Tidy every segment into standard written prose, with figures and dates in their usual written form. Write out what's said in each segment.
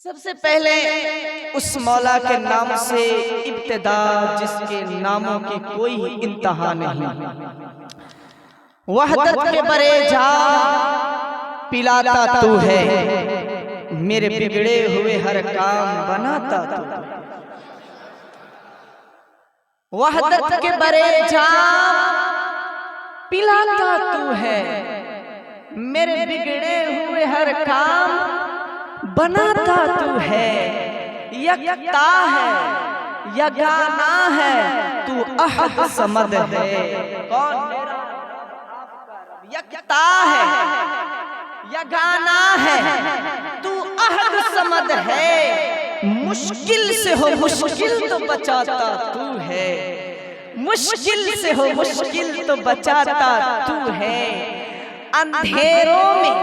सबसे पहले उस मौला के नाम से इब्तिदा जिसके नामों की कोई इंतहा नहीं। वहदत के बरे जा पिलाता तू है, मेरे बिगड़े हुए हर काम बनाता तू। वहदत के बरे जा पिलाता तू है, मेरे बिगड़े हुए हर काम बनाता तू है। यकता है, यगाना है, तू अहद समद है। कौन? यकता है, यगाना है, तू अहद समद है। मुश्किल से हो मुश्किल तो बचाता तू है, मुश्किल से हो मुश्किल तो बचाता तू है। अंधेरों में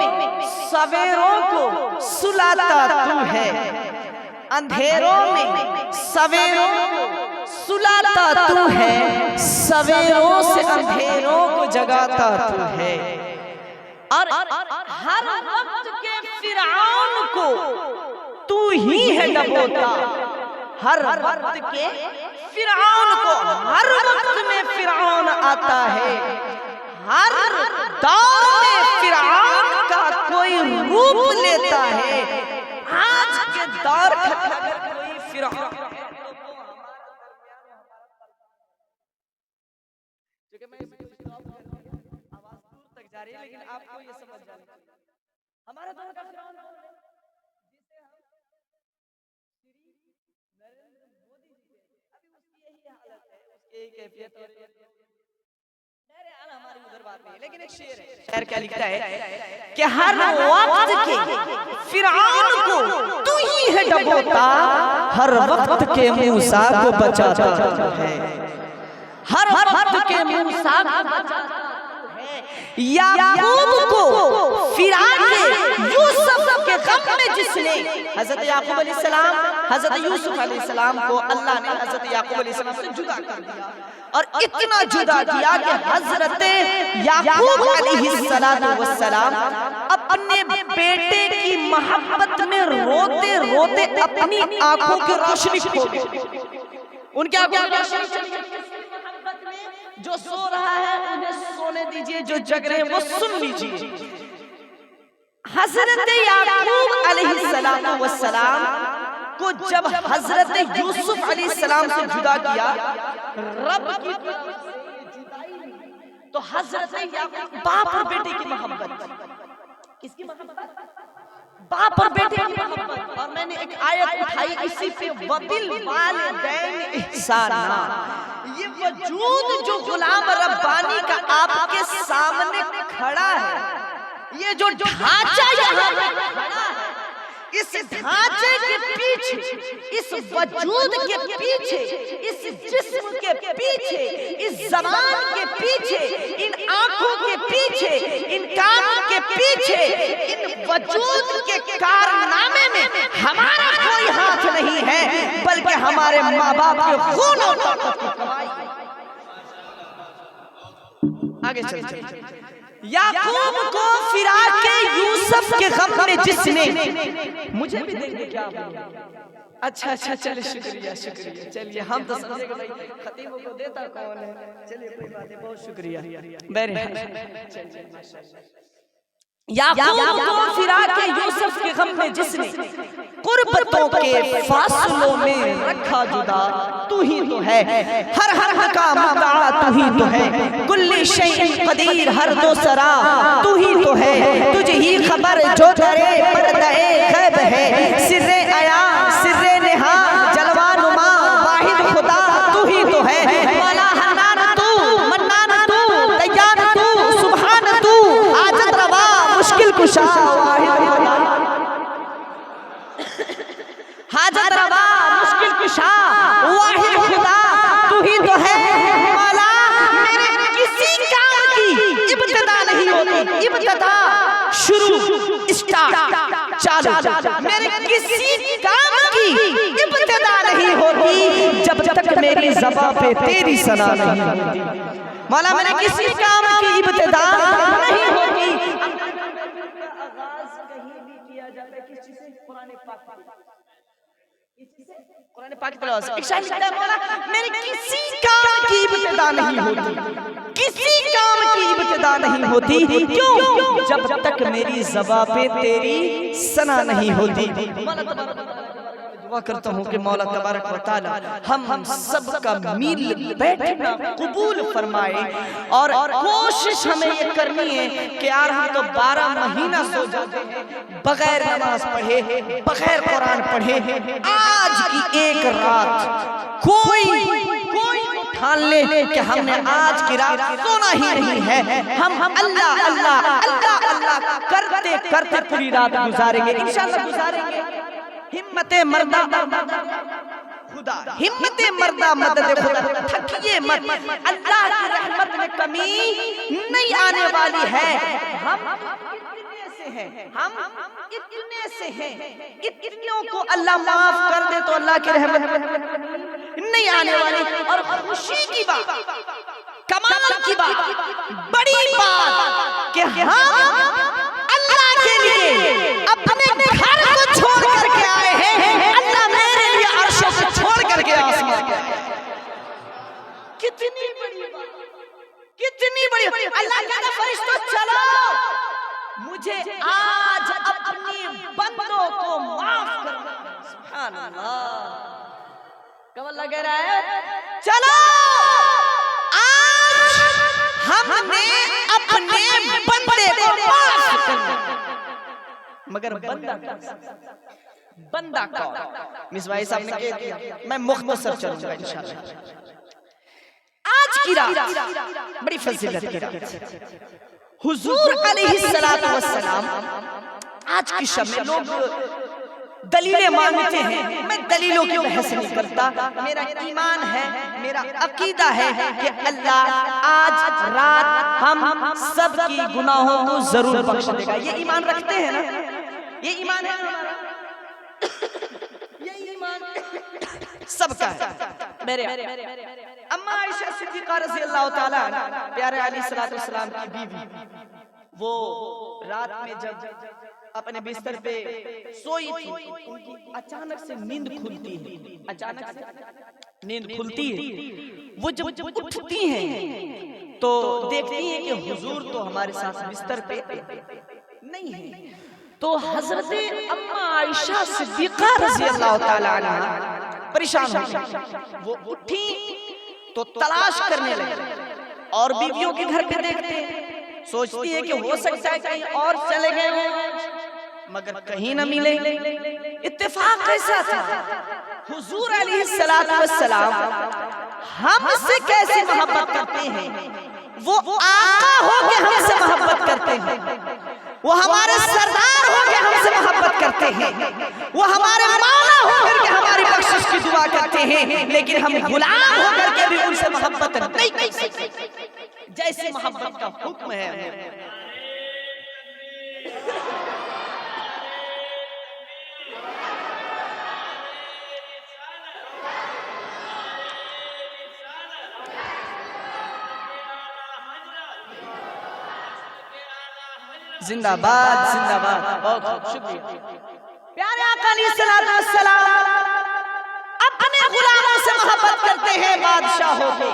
सवेरों को सुलाता तू है, अंधेरों में सवेरों को सुलाता तू है। सवेरों से अंधेरों को जगाता तू है। और हर वक्त के फिरौन को तू ही है डबोता। हर वक्त के फिरौन को, हर वक्त में फिरौन आता है। हर दौर में फिरौन का कोई रूप लेता है। आज के दौर का कोई फिरौन आवाज दूर तक जा रही है, लेकिन आपको ये समझ जाना चाहिए हमारे दौर का फिरौन जिसे हम श्री नरेंद्र मोदी जी अभी उसकी यही हालत है, उसकी यही कैफियत है। हमारी उधर बात नहीं, लेकिन एक शेर है। शेर क्या लिखता है कि हर वक्त के फिरौन को तू ही है डबोता, हर वक्त के मूसा को बचाता है। हर वक्त के मूसा को बचाता है। याकूब को फिरा के यूसुफ के गम में जिसने, हजरत याकूब अलैहिस्सलाम, हजरत यूसुफ अलैहिस्सलाम को अल्लाह ने हजरत याकूब अलैहिस्सलाम से जुदा कर दिया, और इतना जुदा किया कि हजरत याकूब अलैहिस्सलाम अपने बेटे की मोहब्बत में रोते रोते अपनी आंखों की रोशनी खो गए। उनके आंखों की रोशनी, जो सो रहा है उन्हें सोने दीजिए, जो जग रहे हैं वो सुन लीजिए। हजरत याकूब अलैहिस्सलाम को जब हजरत यूसुफ अलैहिस्सलाम से जुदा किया, रब की जुदाई, तो हजरत याकूब बाप और बेटे की मोहब्बत, किसकी मोहब्बत? बाप और बेटे की मोहब्बत। और मैंने एक आयत उठाई इसी पे, वबिल वालिदैन इहसाना। ये वजूद जो गुलाम रब्बानी का आपके सामने खड़ा है, ये जो ढांचा यहाँ पे खड़ा है, इस ढांचे के पीछे, इस वजूद के पीछे, इस जिस्म के पीछे, इस ज़बान के पीछे, इन आंखों के पीछे, इन कानों के पीछे, इन वजूद के कारनामे में हमारा कोई हाथ नहीं है, बल्कि हमारे माँ बाप के खून और ताकत की कमाई। आगे चलते। याकूब को फिरा के यूसुफ के गम में जिसने, मुझे भी देंगे क्या? अच्छा अच्छा, चलिए शुक्रिया शुक्रिया। चलिए हम तो समझे भाई खतीबों को देता कौन है। चलिए कोई बात नहीं, बहुत शुक्रिया। याकूब को फिरा के यूसुफ के गम में जिसने कुर्बतों के फासलों में रखा जुदा, तू ही तो है हर हर का मुदा, तू ही तो है कुल्ली शैइन कदीर, हर दो सरा तू ही तो है। तुझे ही खबर जो दरे पर्दे गैब है, सिर्रे आया सिर्रे नेहा जलवा नुमा वाहिद खुदा, तू ही तो है। मौला हन्नान तू, मन्नान तू, दय्यान तू, सुभान तू, आजत रवा मुश्किल कुशा वाहिद खुदा, हाजत रवा मुश्किल कुशा वाहिद खुदा, तू ही तो है। मौला मेरे किसी काम की इब्तिदा नहीं होती, इब्तिदा शुरू स्टार्ट चालू, मेरे किसी काम की इब्तिदा नहीं होती जब तक मेरी ज़बां पे तेरी सना नहीं होती। मौला मेरे किसी काम की इब्तिदा नहीं होती। आगाज कहीं भी किया जाता है किसी से, कुरान पाक कुरान पाक की तिलावत से। एक शायर लिखता है मौला, मेरी किसी काम की इब्तिदा नहीं होती, किसी काम की इब्तिदा नहीं होती, क्यों? जब तक मेरी ज़बां पे तेरी सना नहीं होती। दुआ करता हूँ कि मौला तबारक व तआला हम सब का मील बैठना कबूल फरमाए। और कोशिश हमें ये करनी है कि यार हम तो 12 महीना सो जाते हैं बगैर नमाज पढ़े, बगैर कुरान पढ़े। आज की एक रात कोई ठान ले कि हमने आज की रात सोना ही नहीं है, हम अल्लाह अल्लाह अल्लाह अल्लाह करते करते पूरी रात गुजारेंगे, इंशाअल्लाह गुजारेंगे। हिम्मते मर्दा खुदा, हिम्मते मर्दा मदद खुदा, थकिए मत, अल्लाह की रहमत में कमी नहीं आने वाली है। हम इतने से हैं, इतनियों को अल्लाह माफ कर दे तो अल्लाह की रहमत नहीं आने वाली। और खुशी की बात, कमाल की बात, बड़ी बात कि हम अल्लाह के लिए अपने घर को छोड़ करके आए हैं, अल्लाह मेरे लिए अर्श को छोड़ करके आसमान पे। कितनी बड़ी बात, कितनी बड़ी। अल्लाह कहता फरिश्तों चलो, मुझे आज अपने बंदों को माफ कर दो। सुभान अल्लाह, कब अल्लाह कह रहा है चलो आज हमने अपने बंदे को माफ कर दिया। मगर बंदा कौन? मिसबाही साहब ने कह दिया, मैं मुख्तसर चलूंगा इंशाअल्लाह। आज की रात बड़ी फजीलत की रात, हुजूर अलैहिस्सलातु वस्सलाम आज की शब में लोग दलीलें मांगते हैं, मैं दलीलों की बहस नहीं करता। मेरा ईमान है, मेरा अकीदा है कि अल्लाह आज रात हम सब की गुनाहों को जरूर बख्श देगा। ये ईमान रखते हैं ना? ये ईमान है, ये ईमान सबका है। मेरे अम्मा आयशा सिद्दीक़ा रज़ी अल्लाह ताला प्यारे अलैहिस्सलातु वस्सलाम की बीवी, वो रात में जब अपने बिस्तर पे सोई थी, उनकी अचानक से नींद खुलती है, अचानक से नींद खुलती है। वो जब उठती हैं तो देखती हैं कि हुजूर तो हमारे साथ बिस्तर पे नहीं है। तो हजरत अम्मा आयशा सिद्दीक़ा रज़ी अल्लाह ताला अन्हा परेशान हो गई। वो उठी तो तलाश करने लगी, और बीवियों के घर पे देखते हैं, सोचती है कि हो सकता है कहीं और चले गए हों, मगर कहीं न मिले। इत्तेफाक कैसा था, हुजूर अलैहिस्सलातु वस्सलाम हमसे कैसे मोहब्बत करते हैं, वो आका होके हमसे मोहब्बत करते हैं, वो हमारे सरदार होके हमसे मोहब्बत करते हैं, वो हमारे मौला होकर के हमारी बख्शिश की दुआ करते हैं, लेकिन हम गुलाम होकर के भी उनसे मोहब्बत नहीं कर सकते जैसे मोहब्बत का हुक्म है। जिंदाबाद जिंदाबाद, बहुत शुक्रिया। प्यारे आका अलैहिस्सलातु वस्सलाम अपने गुलामों से मोहब्बत करते हैं बादशाहों को।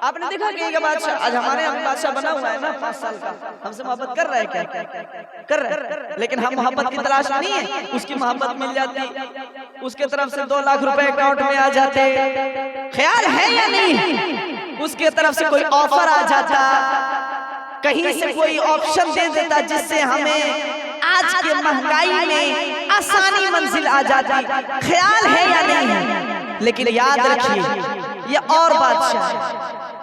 आपने देखा कि एक बादशाह, आज हमारे यहाँ बादशाह बना हुआ है ना 5 साल का, हमसे मोहब्बत कर रहा है क्या? कर रहा है, लेकिन हम मोहब्बत की तलाश नहीं है, उसकी मोहब्बत मिल जाती, उसके तरफ से 2 लाख रुपए अकाउंट में आ जाते, ख्याल है या नहीं? उसके तरफ से कोई ऑफर आ जाता, कहीं से कोई ऑप्शन दे देता जिससे हमें आज के महंगाई में आसानी मंजिल आ जाती, ख्याल है या नहीं? लेकिन याद रखिए, ये और बादशाह,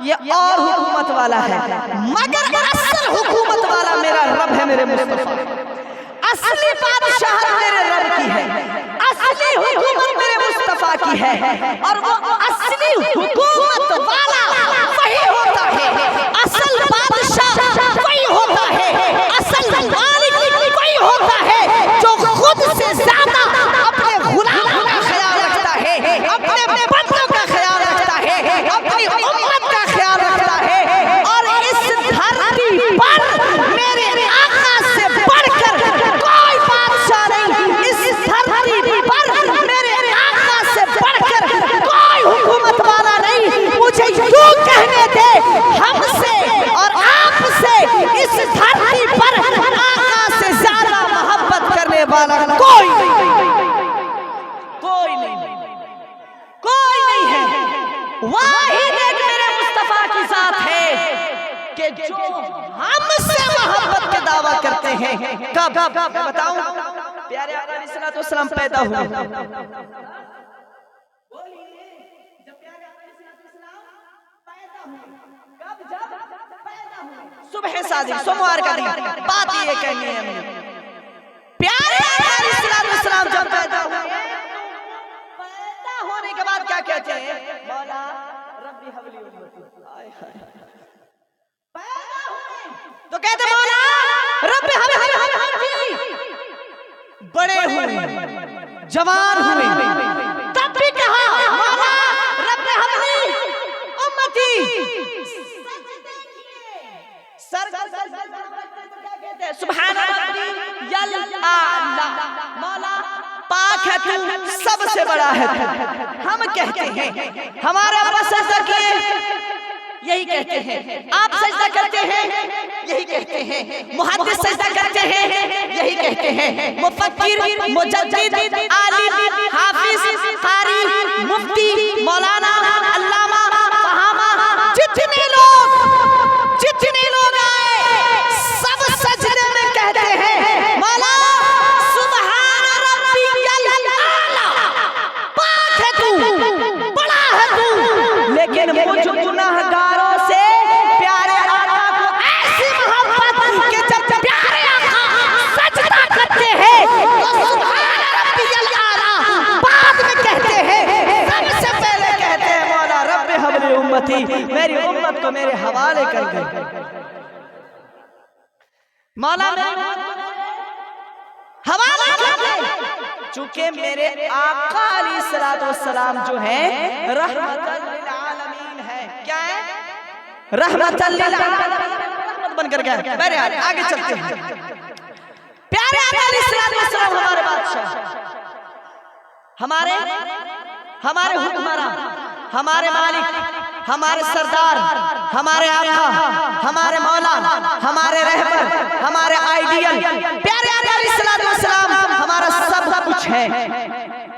ये और हुकूमत वाला है, मगर असल हुकूमत वाला मेरा रब है, मेरे मुस्तफा। असली बादशाह मेरे रब की है, असली हुकूमत मेरे मुस्तफा की है, और वो असली हुकूमत वाला वही होता है, असल बादशाह वही होता है, असल मालिक वही होता है जो खुद से ज्यादा अपने गुलामों का ख्याल रखता है, अपने बंदों का ख्याल रखता है, अपनी उम्मत का ख्याल रखता है। और इस धरती पर मेरे आका से बढ़कर कोई बादशाह नहीं, इस धरती पर मेरे जो हमसे मोहब्बत के दावा करते हैं। कब मैं बताऊं, प्यारे आका अलैहिस्सलाम पैदा हुए, सुबह सादिक सोमवार का दिन। बात ये कहनी है हमें, प्यारे आका अलैहिस्सलाम जब पैदा हुए, पैदा होने के बाद क्या कहते हैं, मौला रब्बी हवली उम्मती। पैदा हुए तो कहते मौला रब्बी हवली उम्मती। बड़े हुए, जवान हुए, तब भी कहा मौला रब्बी हवली उम्मती। सुभान रब्बियल आला, मौला पाक है तू, सबसे बड़ा है तू। हम कहते हैं, हमारे अब्बा सजदा किए, यही कहते हैं। आप सजदा करते हैं, यही कहते हैं। मुहद्दिस सजदा करते हैं, यही कहते हैं। मुफक्किर, मुजद्दिद, आलिम, हाफिज, कारी, मुफ्ती, मौलाना, अल्लामा, फहामा, जितने लोग आए सब सजदे में कहते हैं मौला सुभान रब्बियल आला, पाक है तू, बड़ा है तू। लेकिन मुझ गुनाहगारों से प्यारे आका को ऐसी मोहब्बत कि जब प्यारे आका सजदा करते हैं तो सुभान रब्बियल आला बाद में कहते हैं, सबसे पहले कहते हैं मौला रब्बी हवली उम्मती, मेरी उम्मत को मेरे हवाले कर दे। मौला हवाला कर दे, चूंकि मेरे आका अलैहिस्सलाम जो है रहमतल लिल आलमीन है। क्या है? रहमतल लिल आलमीन, रहमत बनकर गया। मेरे आगे चलते हैं। प्यारे आका अलैहिस्सलाम हमारे बादशाह, हमारे हुक्मरान, हमारे मालिक, हमारे सरदार, हमारे आका, हमारे मौला, हमारे रहबर, हमारे आइडियल, प्यारे आका अलैहिस्सलाम हमारा सब कुछ है।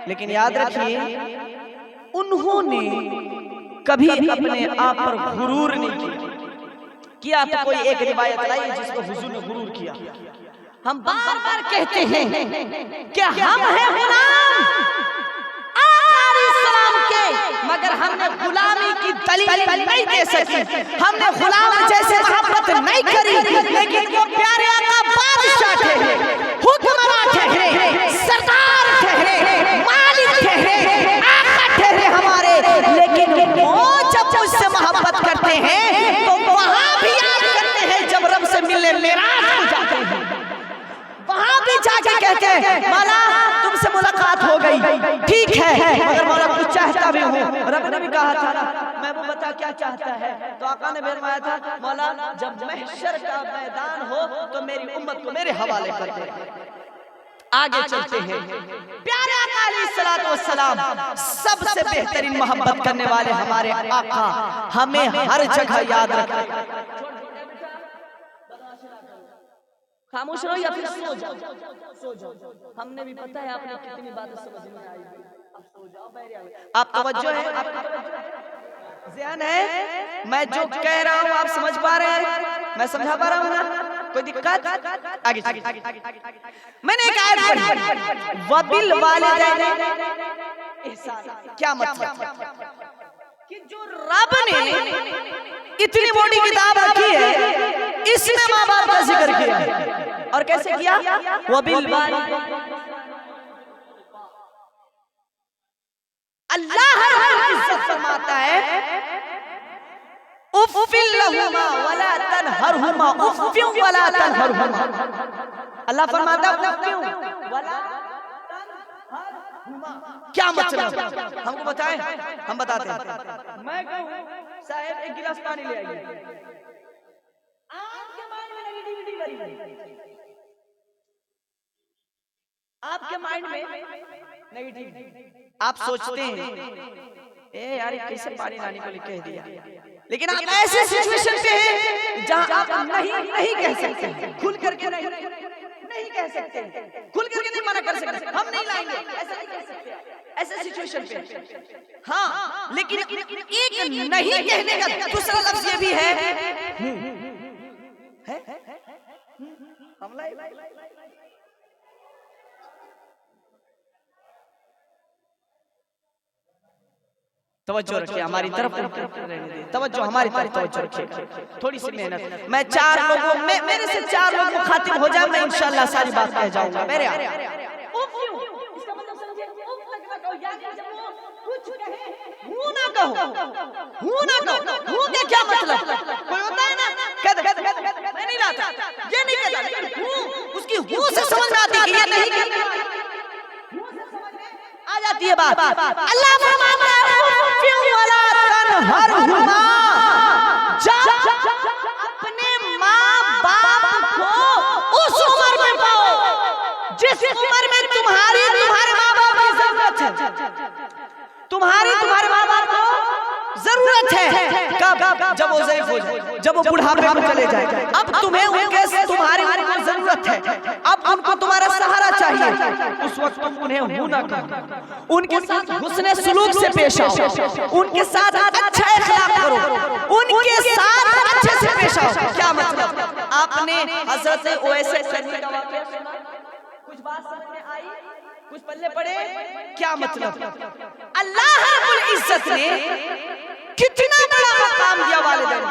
लेकिन याद रखिए, उन्होंने कभी अपने आप पर गुरूर नहीं किया। तो कोई एक रिवायत लाइए जिसको हुजूर ने गुरूर किया। हम बार बार कहते हैं कि हम हैं गुलाम के, मगर हमने गुलामी की दलील नहीं दे सकी, हमने गुलाम जैसे मोहब्बत नहीं करी। लेकिन वो प्यारे आका बादशाह ठहरे, हुक्मरान ठहरे, सरदार ठहरे, मालिक ठहरे, आका ठहरे हमारे। लेकिन वो जब उससे मोहब्बत करते हैं तो वहां भी याद करते हैं जब रब से मिलने मेराज हो जाते हैं, वहां भी जाके कहते हैं मौला तुमसे मुलाकात हो गई, ठीक है, मगर मौला कुछ चाहता भी हूँ। रब ने भी कहा था ना, मैं वो बता क्या चाहता है, तो आका ने फरमाया था मौला जब महशर का मैदान हो तो मेरी उम्मत को मेरे हवाले कर दे। आगे चलते हैं। प्यारे आका अलैहिस्सलाम सबसे बेहतरीन मोहब्बत करने वाले हमारे आका हमें हर जगह याद रखें। खामोश रहो या फिर सो जाओ, सो जाओ। हमने भी पता है आपने कितनी बातें समझ में आई, अब सो जाओ। आप तवज्जो है, ध्यान है, मैं जो कह रहा हूँ आप समझ पा रहे हैं, मैं समझा पा रहा हूँ ना? कोई दिक्कत? आगे मैंने एक आयत पढ़ी, वबिल वालिदैन ihsan। क्या मतलब? कि जो रब ने इतनी मोटी किताब रखी है, इसमें माँ बाप का जिक्र किया। और कैसे किया? वबिल वालिदैन, अल्लाह इज्जत फरमाता है उफ़्फ़िल लहुमा वला तनहरहुमा, उफ़्फ़िन वला तनहरहुमा। अल्लाह फरमाता है उफ़्फ़िन वला तनहरहुमा। क्या मतलब? हमको बताएं, हम बताते हैं। मैं कहूं साहब एक गिलास पानी ले आइए, आपके माइंड में नेगेटिविटी भरी है, आपके माइंड में नेगेटिविटी, आप सोचते हैं ए यार कैसे पानी लाने को कह दिया। लेकिन आप ऐसे सिचुएशन पे हैं जहां आप नहीं कह सकते, खुल करके नहीं कह सकते, खुल करके नहीं मना कर सकते, हम नहीं लाएंगे, ऐसा नहीं कह सकते, ऐसे सिचुएशन पे। हाँ, लेकिन एक नहीं कहने का दूसरा लफ्ज ये भी है तवज्जो रखिए हमारी तरफ, तवज्जो हमारी तरफ तवज्जो रखिए, थोड़ी सी मेहनत। मैं 4 लोगों में, मेरे से 4 लोग मुखातिब हो जाए, मैं इंशाल्लाह सारी बात कह जाऊंगा। मेरे इसका मतलब समझे, कुछ कहे हूं ना कहो, हूं ना कहो, हूं के क्या मतलब? कोई होता है ना मैं नहीं लाता, ये नहीं कहता, लेकिन हूं उसकी हूं से समझ में आती है कि ये नहीं कहता, हूं से समझ में आ जाती है बात। अल्लाह फरमाता है वाला तनहरहुमा, जब अपने माँ बाप को उस उम्र में पाओ जिस उम्र में तुम्हारे माँ बाप की जरूरत है, तुम्हारे माँ बाप को जरूरत है। कब? जब वो ज़ईफ़ हो जाए, जब वो बुढ़ापे में चले जाए। अब तुम्हें उनके तुम्हारी जरूरत है, अब उनको तुम्हारा सहारा चाहिए। उस वक्त तुम उन्हें हूं ना करो, उनके साथ हुस्ने सुलूक से पेश आओ, उनके साथ अच्छा इख्लाक करो, उनके साथ अच्छे से पेश आओ। क्या मतलब? आपने हज़रत ओवैस करनी का वाक़या सुना, कुछ बात समझ में आई, कुछ पल्ले पड़े? क्या मतलब? अल्लाह रब्बुल इज्जत ने कितना बड़ा मकाम दिया वालिदैन।